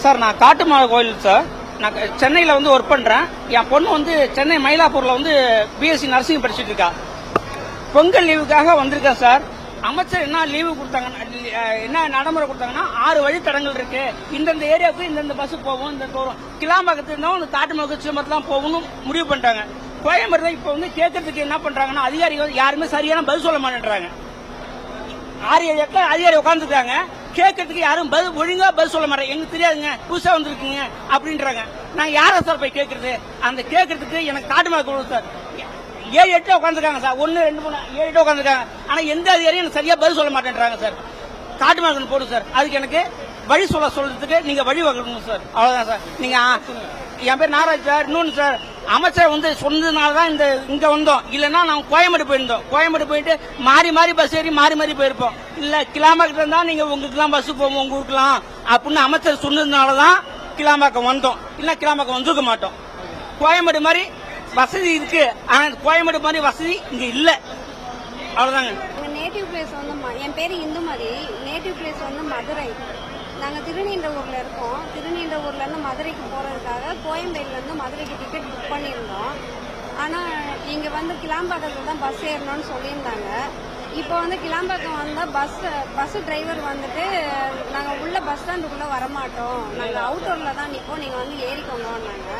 Sir நான் காட்டுமலை கோயில் sir. நான் சென்னையில் வந்து ஒர்க் பண்ணுறேன். என் பொண்ணு வந்து சென்னை மயிலாப்பூரில் வந்து பிஎஸ்சி நர்சிங் படிச்சுட்டு இருக்கா. பொங்கல் லீவுக்காக வந்திருக்கேன் சார். அமைச்சர் என்ன லீவு கொடுத்தாங்கன்னா, என்ன நடைமுறை கொடுத்தாங்கன்னா 6 வழித்தடங்கள் இருக்கு. இந்தந்த ஏரியாவுக்கு இந்தந்த பஸ் போகும், இந்த போகும். கிளாம்பாக்கத்துல இருந்தோம் இந்த தாட்டுமலை சிதம்பரத்துலாம் போகணும்னு முடிவு பண்ணிட்டாங்க. கோயம்பேடு இப்போ வந்து கேட்கறதுக்கு என்ன பண்றாங்கன்னா, அதிகாரிகள் யாருமே சரியான பதில் சொல்ல மாட்டேன்றாங்க. 6-7 இடத்துல அதிகாரி உட்காந்துருக்காங்க. கேட்கறதுக்கு யாரும் ஒழுங்கா பதில் சொல்ல மாட்டேன். எங்களுக்கு தெரியாதுங்க, புதுசா வந்திருக்குங்க அப்படின்றாங்க. நாங்க யாரை சார் போய் கேட்கறது? அந்த கேட்கறதுக்கு எனக்கு காட்டுமலை கொடுங்க சார். 7-8 உட்காந்துருக்காங்க சார். 1 2 3 7-8 உட்காந்துருக்காங்க. ஆனா எந்த அதிகாரியும் எனக்கு சரியா பதில் சொல்ல மாட்டேன்றாங்க சார். காட்டுமலை போடும் சார். அதுக்கு எனக்கு வழி சொல்றதுக்கு நீங்க வழி வகுக்கணும் சார். அவ்வளவுதான் சார். நீங்க என் பேர் நாராஜ் சார். இன்னொன்னு சார், அமைச்சர் வந்து சொன்னதுனாலதான் இங்க வந்தோம். இல்லன்னா நாங்க கோயம்பேடு போயிருந்தோம். கோயம்பேடு போயிட்டு மாறி மாறி பஸ் ஏறி மாறி மாறி போயிருப்போம். இல்ல கிளாம்பாக்கத்துல இருந்தா நீங்க உங்களுக்குலாம் பஸ் போவோம் உங்க ஊருக்குலாம் அப்படின்னு அமைச்சர் சொன்னதுனாலதான் கிளாம்பாக்கம் வந்தோம். இல்ல கிளாம்பாக்கம் வந்துருக்க மாட்டோம். கோயம்பேடு மாதிரி வசதி இருக்கு, ஆனா கோயம்பேடு மாதிரி வசதி இங்க இல்ல. அவ்வளவுதாங்க. நேட்டிவ் பிளேஸ் வந்து என் பேரு இந்துமதி. நேட்டிவ் பிளேஸ் வந்து மதுரை. நாங்க திருநீண்டவூர்ல இருக்கோம். திருநீண்டவூர்ல இருந்து மதுரைக்கு போறதுக்காக கோயம்பேடுல இருந்து மதுரைக்கு டிக்கெட் புக் பண்ணியிருந்தோம். ஆனா இங்க வந்து கிளாம்பாக்கத்துல தான் பஸ் ஏறணும்னு சொல்லியிருந்தாங்க. இப்போ வந்து கிளாம்பாக்கம் வந்தா பஸ் டிரைவர் வந்துட்டு நாங்க உள்ள பஸ் ஸ்டாண்டுக்குள்ள வரமாட்டோம், நாங்க அவுட்டோர்ல தான் நிப்போம், நீங்க வந்து ஏறிக்கோங்கன்னாங்க.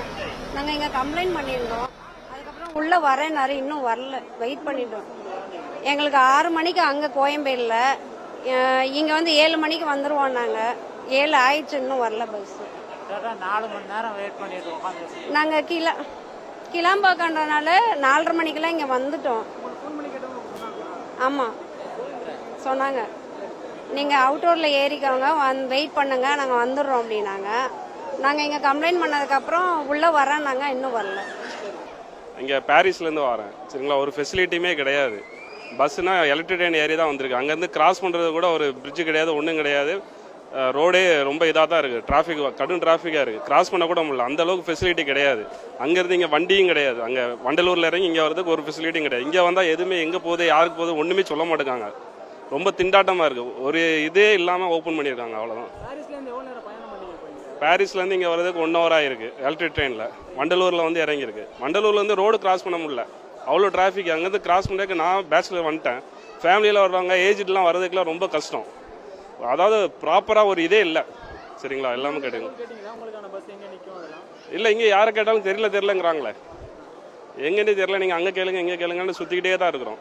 நாங்க இங்க கம்ப்ளைண்ட் பண்ணியிருந்தோம். அதுக்கப்புறம் உள்ள வரேன்னாரு, இன்னும் வரல, வெயிட் பண்ணிட்டோம். எங்களுக்கு 6 மணிக்கு அங்க கோயம்பேடுல, இங்க வந்து 7 மணிக்கு வந்துருவோம். நாங்க 7 ஆயிடுச்சு, இன்னும் வரல பஸ். 4 மணி நேரம் வெயிட் பண்ணிட்டு நாங்க கிளாம்பாக்கன்றனால 4:30 மணிக்கெல்லாம் இங்க வந்துட்டோம். ஆமா சொன்னாங்க, நீங்க அவுட்டோர்ல ஏறிக்கோங்க, வெயிட் பண்ணுங்க, நாங்க வந்துடுறோம் அப்படின்னாங்க. நாங்க இங்க கம்ப்ளைண்ட் பண்ணதுக்கு அப்புறம் உள்ள வரேன்னாங்க, இன்னும் வரல. இங்கே பாரிஸ்லேருந்து வரேன் சரிங்களா. ஒரு ஃபெசிலிட்டியுமே கிடையாது. பஸ்ஸுனா எலக்ட்ரிக் ட்ரெயின் ஏறி தான் வந்திருக்கு. அங்கேருந்து கிராஸ் பண்ணுறது கூட ஒரு பிரிட்ஜு கிடையாது, ஒன்றும் கிடையாது. ரோடே ரொம்ப இதாக தான் இருக்குது. டிராஃபிக் கடும் டிராஃபிக்காக இருக்குது. கிராஸ் பண்ண கூட முடியல, அந்த அளவுக்கு ஃபெசிலிட்டி கிடையாது. அங்கேருந்து இங்கே வண்டியும் கிடையாது. அங்கே வண்டலூரில் இறங்கி இங்கே வரதுக்கு ஒரு ஃபெசிலிட்டியும் கிடையாது. இங்கே வந்தால் எதுவுமே எங்கே போகுது யாருக்கு போகுது ஒன்றுமே சொல்ல மாட்டேங்காங்க. ரொம்ப திண்டாட்டமாக இருக்குது. ஒரு இதே இல்லாமல் ஓப்பன் பண்ணியிருக்காங்க, அவ்வளோதான். பாரிஸ்லேருந்து இங்கே வரதுக்கு 1 hour ஆகிருக்கு எலக்ட்ரிக் ட்ரெயினில். வண்டலூரில் வந்து இறங்கியிருக்கு. வண்டலூர்லேருந்து ரோடு கிராஸ் பண்ண முடியல, அவ்வளோ டிராஃபிக். அங்கேருந்து கிராஸ் பண்ணுறதுக்கு நான் பேச்சுலர் வந்துட்டேன். ஃபேமிலியில் வருவாங்க, ஏஜ்டெலாம் வரதுக்குலாம் ரொம்ப கஷ்டம். அதாவது ப்ராப்பராக ஒரு இதே இல்லை சரிங்களா. எல்லாமே கேட்டுங்க. இல்லை, இங்கே யாரை கேட்டாலும் தெரியலங்கிறாங்களே. எங்கேன்னு தெரியல, நீங்கள் அங்கே கேளுங்க இங்கே கேளுங்கன்னு சுற்றிக்கிட்டே தான் இருக்கிறோம்.